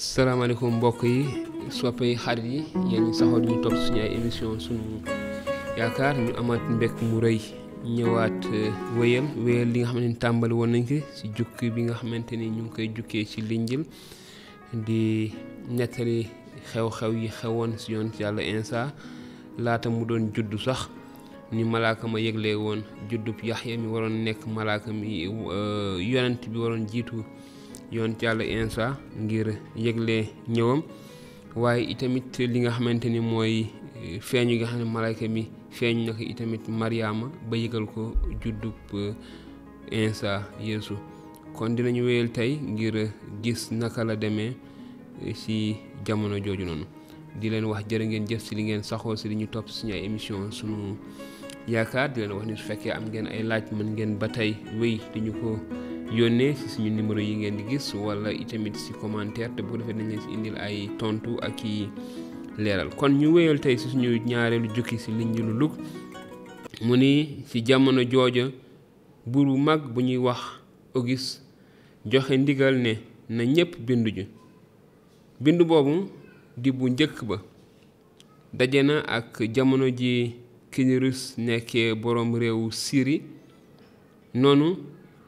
salaamaaleykum mbokk yi soppe yi xarit yi yéen ñi saxoo ñu topp suñu ay émission suñu yaakaar ñu amaat mbekk mu rëy ñëwaat wéyal li nga xamante ni tàmbali woon nañ ko ci jukki bi nga xamante ni ñu ngi koy jukkee ci linjil di nettali xew-xew yi xewoon ci yoon ci yàlla Insa laata mu doon juddu sax ni malaaka ma yëglee woon juddub Yaxya mi waroon nekk malaaka mi yonent bi waroon jiitu yoon ci yàlla Insa ngir yëgle ñëwam waaye itamit li nga xamante ni mooy feeñu nga xam ne malaaka mi feeñ na ko itamit Mariama ba yëgal ko juddub Insa Yeesu kon dinañu wéyal tey ngir gis naka la demee ci jamono jooju noonu di leen wax jërë ngeen jëf ci li ngeen saxoo ci li ñu topp suñu ay émission suñu yaakaar di leen wax ni su fekkee am ngeen ay laaj mën ngeen ba tey wéy di ñu ko yónnee ci suñu numéro yi ngeen di gis wala itamit ci commentaire te bu defee nañ leen ci indil ay tontu ak i leeral kon ñu wéyal tey ci suñu ñaareelu jukki ci linjilu LUUG mu ni ci jamono jooja buur bu mag bu ñuy wax Ogust joxe ndigal ne na ñépp binduji bindu boobu di bu njëkk ba daje na ak jamono ji Kiriñus nekkee boroom réewu Siri noonu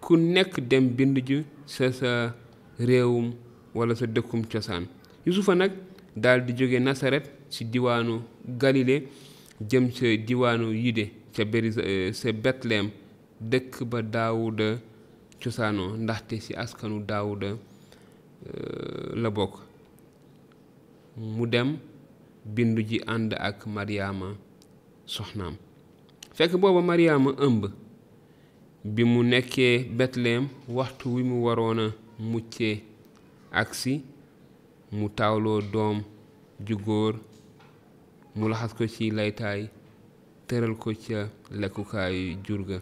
ku nekk dem binduji sa réewum wala sa dëkkum cosaan Yuusufa nag daal di jóge Nasaret ci diwaanu Galile jëm ca diwaanu Yude ca Betleyem dëkk ba Daawuda cosaanoo ndaxte ci askanu Daawuda la bokk mu dem bindu ji ànd ak Mariama soxnaam fekk booba Mariama ëmb bi mu nekkee Betleyem waxtu wi mu waroon a muccee agsi mu taawloo doom ju góor mu laxas ko ci laytaay tëral ko ca lekkukaayu jur ga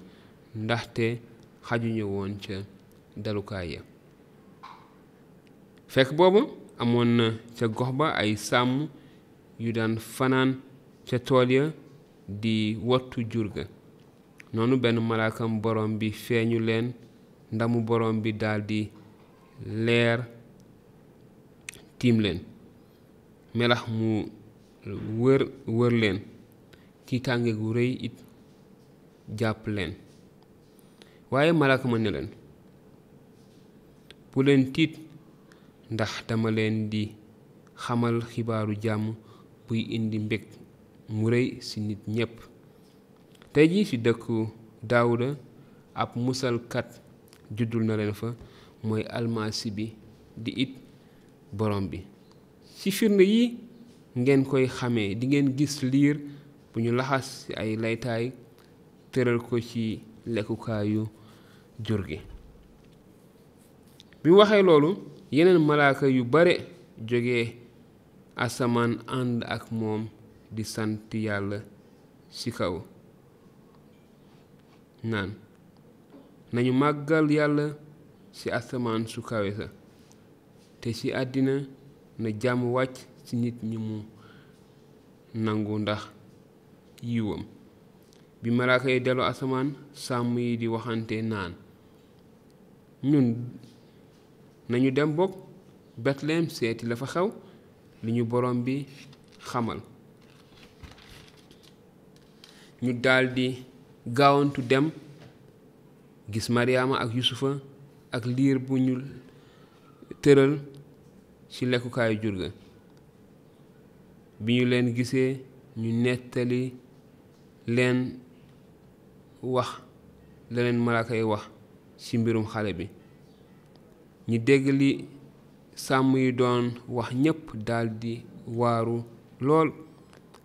ndaxte xajuñu woon ca dalukaay ya fekk booba amoon na ca gox ba ay sàmm yu daan fanaan ca tool ya di wattu jur ga noonu benn malaakam boroom bi feeñu leen ndamu boroom bi daldi leer tiim leen melax mu wër leen tiitaange gu rëy it jàpp leen waaye malaaka ma ne leen bu leen tiit ndax dama leen di xamal xibaaru jàmm buy indi mbég mu rëy ci nit ñépp tey jii ci dëkku Daawuda ab musalkat juddul na leen fa mooy almasi bi di it borom bi ci firnde yi ngeen koy xamee di ngeen gis liir bu ñu laxas ci ay laytaay tëral ko ci lekkukaayu jur gi bi mu waxee loolu yeneen malaaka yu bare jóge asamaan ànd ak moom di sant yàlla ci kaw naan nañu màggal yàlla ci asamaan su kawe sa te ci àddina na jàmm wàcc ci nit ñi mu nangu ndax yiwam bi malaaka yi dellu asamaan sàmm yi di waxante naan ñun nañu dem bokk Betleyem seeti la fa xew li ñu borom bi xamal ñu daldi gaawantu dem gis Mariama ak Yuusufa ak liir bu ñu tëral ci lekkukaayu jur ga bi ñu leen gisee ñu nettali leen wax la leen malaaka yi wax ci mbirum xale bi ñu dégg li sàmm yi doon wax ñépp daldi waaru lool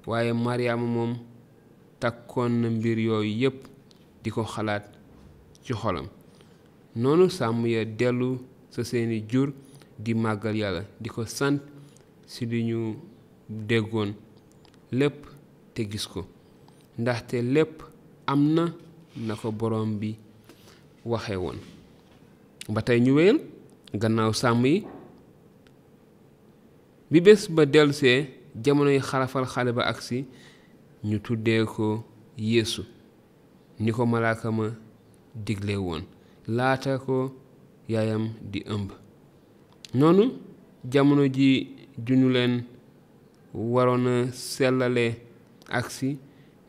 waaye Mariama moom takkoon na mbir yooyu yépp di ko xalaat ci xolam noonu sàmm ya dellu sa seeni jur di màggal yàlla di ko sant ci li ñu déggoon lépp te gis ko ndaxte lépp am na ko borom bi waxe woon ba tey ñu wéyal gannaaw sàmm yi bi bés ba dellusee jamonoy xarafal xale ba agsi ñu tuddee ko Yeesu ni ko malaaka ma digle woon laata ko yaayam di ëmb noonu jamono ji juñu leen waroon a sellale agsi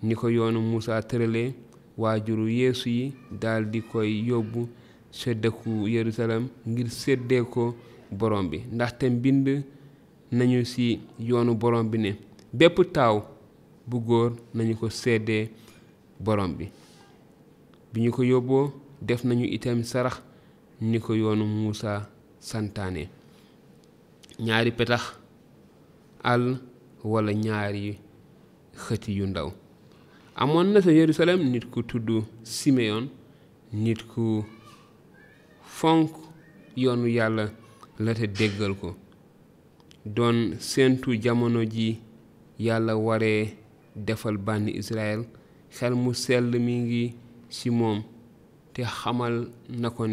ni ko yoonu Musaa tëralee waajuru Yeesu yi daldi koy yóbbu ca dëkku Yerusalem ngir séddee ko borom bi ndaxte mbind nañu ci yoonu borom bi ne bépp taaw bu góor nañu ko séddee borom bi ñu ko yóbboo def nañu itam sarax ni ko yoonu Musaa santaane ñaari petax àll wala ñaari xëti yu ndaw amoon na sa Yerusalem nit ku tudd Simeyon nit ku fonk yoonu yàlla la te déggal ko doon séentu jamono ji yàlla waree defal bànni Israël xel mu sell mi ngi ci moom te xamal na ko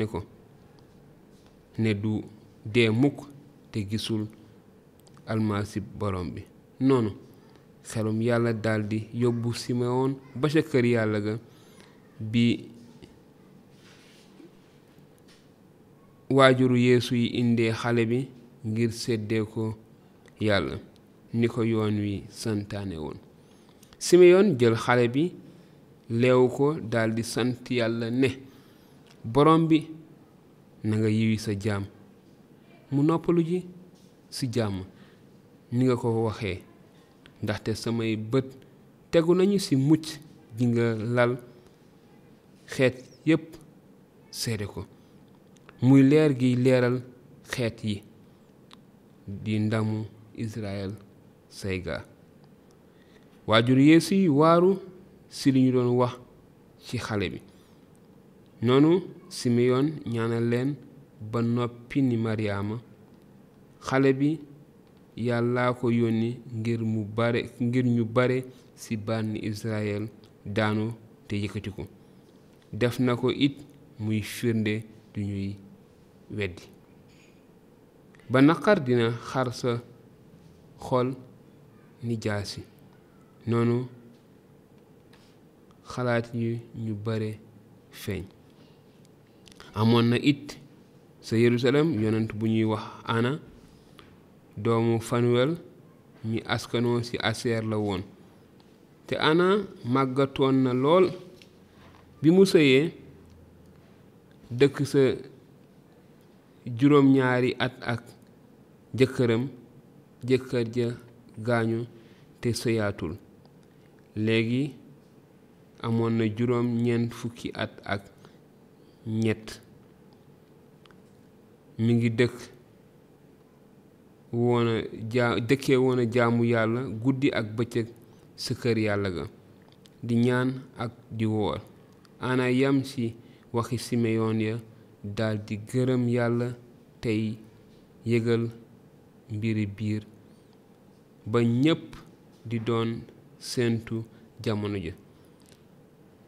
ne du dee mukk te gisul almasi borom bi noonu xelum yàlla daldi yóbbu Simeyon ba ca kër yàlla ga bi waajuru Yeesu yi indee xale bi ngir séddee ko yàlla ni ko yoon wi santaane woon Simeyon jël xale bi leewu ko daldi sant yàlla ne borom bi na nga yiwi sa jaam mu noppalu ji ci jàmm ni nga ko waxee ndaxte samay bët tegu nañu ci mucc gi nga lal xeet yépp seede ko muy leer gi leeral xeet yi di ndamu Israël sayga waajur Yeesu yi waaru ci li ñu doon wax ci xale bi noonu Simeyon ñaanal leen ba noppi ni Maryaama xale bi yàllaa ko yónni ngir ñu bare ci bànni Israël daanu te yëkkati ko def na ko it muy firnde du ñuy weddi ba naqar dina xar sa xol ni jaasi noonu xalaat yi ñu bare feeñ amoon na it sa Yerusalem yonent bu ñuy wax Ana doomu Fanuwel mi askanoo ci Aseer la woon te Ana màggatoon na lool bi mu sëyee dëkk sa juróom-ñaari at ak jëkkër ja gaañu te sëyaatul léegi amoon na juróom-ñeent fukki at ak ñett mi ngi dëkkee woon a jaamu yàlla guddi ak bëccëg sa kër yàlla ga di ñaan ak di woor Ana yam ci waxi Simeyon ya daldi gërëm yàlla tey yëgal mbiri biir ba ñépp di doon séentu jamono ja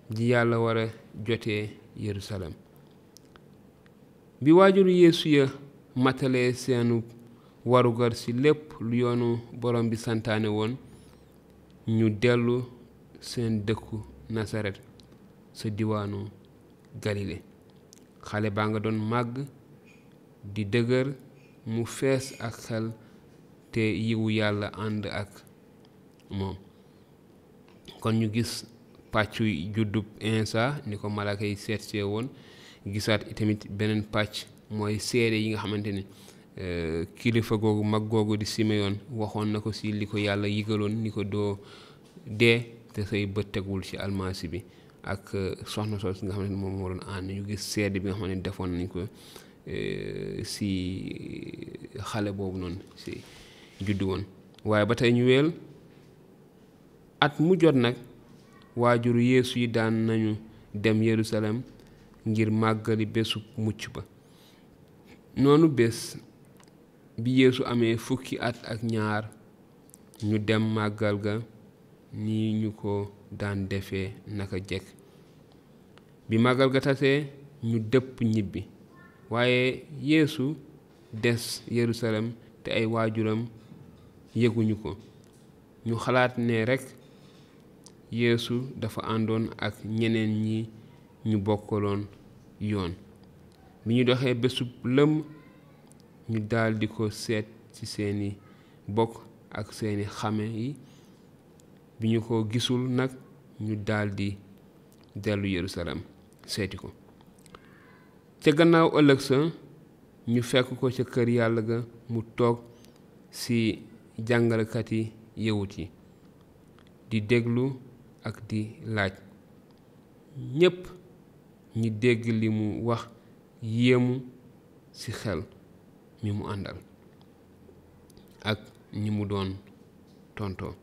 ji yàlla war a jotee Yerusalem bi waajuru Yeesu ya matalee seenu warugar ci lépp lu yoonu borom bi santaane woon ñu dellu seen dëkku Nasaret sa diwaanu Galile xale baa nga doon màgg di dëgër mu fees ak xel te yiwu yàlla ànd ak moom kon ñu gis pàccu juddub Insa ni ko malaaka yi seetsee woon gisaat itamit beneen pàcc mooy seede yi nga xamante ni kilifa googu mag googu di Simeyon waxoon na ko ci li ko yàlla yigaloon ni ko doo dee te say bët tegul ci almasi bi ak soxna soos nga xamante ni moom moo doon ànd ñu gis seede bi nga xamante ni defoon nañ ko ci xale boobu noonu ci juddu woon waaye ba tey ñu weel at mu jot nag waajuru Yeesu yi daan nañu dem Yerusalem ngir màggali bésu mucc ba noonu bés bi Yeesu amee fukki at ak ñaar ñu dem màggal ga ni ñu ko daan defee naka jekk bi màggal ga tasee ñu dëpp ñibbi waaye Yeesu des Yerusalem te ay waajuram yëguñu ko ñu xalaat ne rekk Yeesu dafa àndoon ak ñeneen ñi ñu bokkaloon yoon bi ñu doxee bésub lëm ñu daldi ko seet ci seeni bokk ak seeni xame yi. bi ñu ko gisul nag ñu daldi dellu Yerusalem seeti ko. ca gannaaw ëllëg sa ñu fekk ko ca kër yàlla ga mu toog ci jàngalekat yi yawut yi di déglu ak di laaj. ñépp ñi dégg li mu wax yéemu ci xel mi mu àndal ak ñi mu doon tontoo.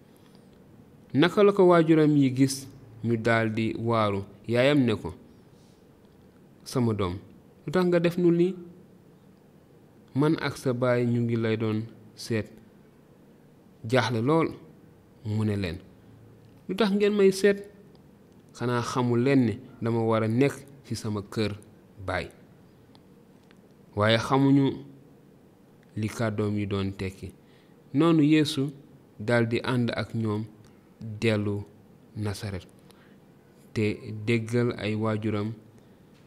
naka la ko waajuram yi gis ñu daldi waaru. yaayam ne ko, sama doom, lu tax nga def nu lii? man ak sa baay ñu ngi lay doon seet. jaaxle lool mu ne leen, lu tax ngeen may seet? xanaa xamul leen ne dama war a nekk ci sama kër baay. waaye xamuñu li kàddoom yi doon tekki. noonu Yeesu daldi ànd ak ñoom dellu Nasaret te déggal ay waajuram.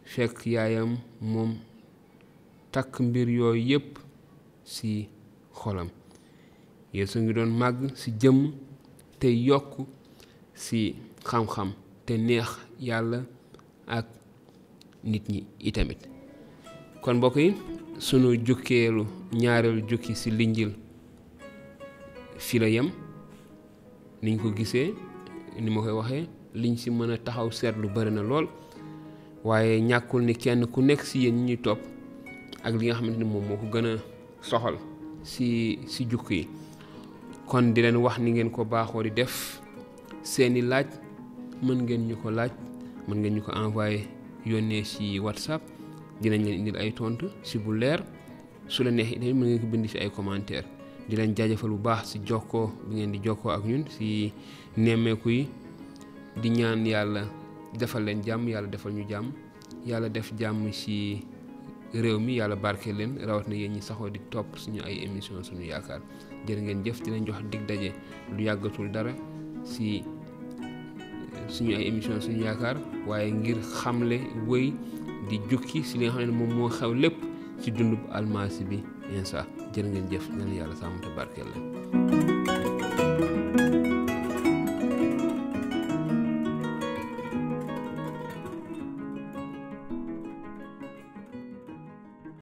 fekk yaayam moom takk mbir yooyu yépp ci xolam. Yeesu ngi doon màgg ci jëmm te yokk ci xam-xam te neex yàlla ak nit ñi itamit. kon mbokk yi, sunu jukkeelu ñaareelu jukki ci linjil fi la yem. niñ ko gisee ni ma koy waxee, liñ ci mën a taxaw seetlu bari na lool, waaye ñàkkul ni kenn ku nekk ci yéen ñi topp ak li nga xamante ni moom moo ko gën a soxal ci jukki yi. kon di leen wax ni ngeen ko baaxoo di def. seeni laaj mën ngeen ñu ko laaj, mën ngeen ñu ko envoyé yónnee ci WhatsApp. dinañ leen indil ay tontu ci bu leer. su la neex itamit mën ngeen ko bind ci ay commentaire. di leen jaajëfal bu baax ci jokkoo bi ngeen di jokkoo ak ñun ci nemmeeku yi. di ñaan yàlla defal leen jàmm, yàlla defal ñu jàmm, yàlla def jàmm ci réew mi, yàlla barke leen, rawat na yéen ñi saxoo di topp suñu ay émission suñu yaakaar. jërë ngeen jëf. di leen jox dig daje lu yàggatul dara ci suñu ay émission suñu yaakaar, waaye ngir xamle wëy di jukki ci li nga xam ne moom moo xew lépp ci dundub almasi bi insa. jërë ngeen jëf. na yàlla sàmm te barkeel leen.